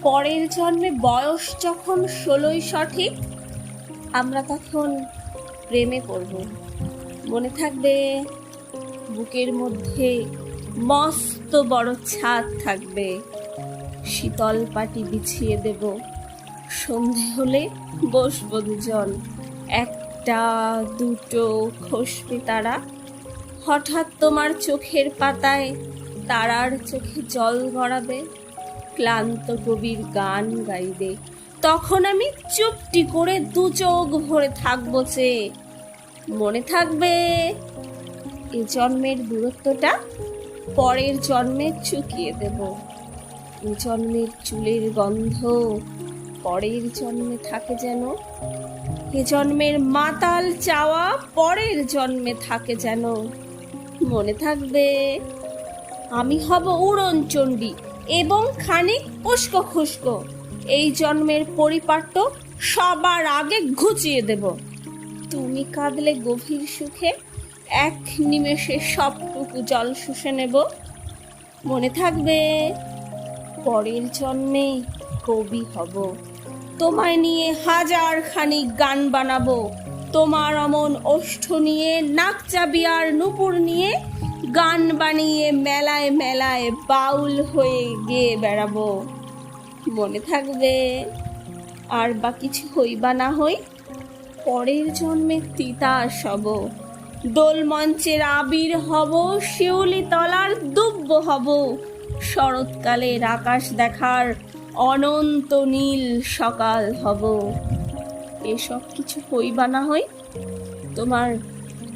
পরের জন্মে বয়স যখন 16ই সঠিক, আমরা তখন প্রেমে পড়ব। মনে থাকবে, বুকের মধ্যে মস্ত বড় ছাদ থাকবে, শীতল পাটি বিছিয়ে দেব, সন্ধে হলে বসবো দুজন, একটা দুটো খসবে তারা, হঠাৎ তোমার চোখের পাতায় তারার চোখে জল গড়াবে, ক্লান্ত কবির গান গাইবে, তখন আমি চুপটি করে দু চোখ ভরে থাকবো চেয়ে। মনে থাকবে, এ জন্মের দূরত্বটা পরের জন্মে চুকিয়ে দেব, এ জন্মের চুলের গন্ধ পরের জন্মে থাকে যেন, এ জন্মের মাতাল চাওয়া পরের জন্মে থাকে যেন। মনে থাকবে, আমি হব উড়নচণ্ডী এবং খানিক উস্কো খুস্কো, এই জন্মের পরিপাট্য সবার আগে ঘুচিয়ে দেব। তুমি কাঁদলে গভীর সুখে এক নিমেষে সবটুকু জল শুষে নেব। মনে থাকবে, পরের জন্মে কবি হব, তোমায় নিয়ে হাজার খানিক গান বানাবো, তোমার অমন ওষ্ঠ নিয়ে নাকচাবি আর নুপুর নিয়ে গান বানিয়ে মেলায় মেলায় বাউল হয়ে গেয়ে বেড়াবো। মনে থাকবে, আর বা কিছু হই বা না হই, পরের জন্মে তিতাস হব, দোল মঞ্চের আবির হব, শিউলি তলার দুব্ব হব, শরৎকালের আকাশ দেখার অনন্ত নীল সকাল হব। এসব কিছু হই বা না হই, তোমার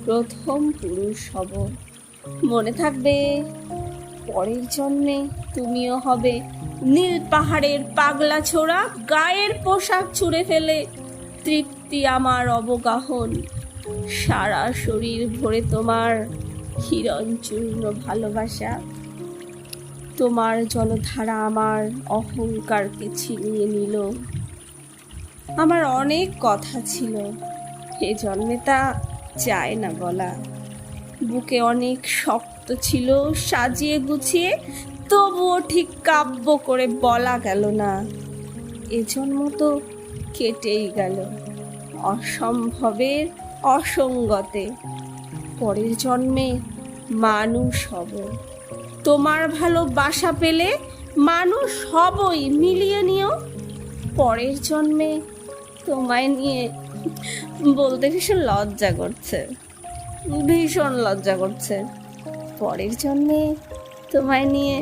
প্রথম পুরুষ হব। মনে থাকবে, পরের জন্মে তুমিও হবে নীল পাহাড়ের পাগলা ছোড়া, গায়ের পোশাক ছুঁড়ে ফেলে তৃপ্তি আমার অবগাহন, সারা শরীর ভরে তোমার হিরণচূর্ণ ভালোবাসা, তোমার জলধারা আমার অহংকারকে ছিনিয়ে নিল। আমার অনেক কথা ছিল, এ জন্মে তা চায় না বলা, বুকে অনেক শক্ত ছিল সাজিয়ে গুছিয়ে, তবুও ঠিক কাব্য করে বলা গেল না। এ জন্ম তো কেটেই গেল অসম্ভবের অসঙ্গতে, পরের জন্মে মানুষ হব, তোমার ভালোবাসা পেলে মানুষ হবই, মিলিয়ে নিও। পরের জন্মে তোমায় নিয়ে বলতে ভীষণ লজ্জা করছে, ভীষণ লজ্জা করছে। পরের জন্মে তোমায় নিয়ে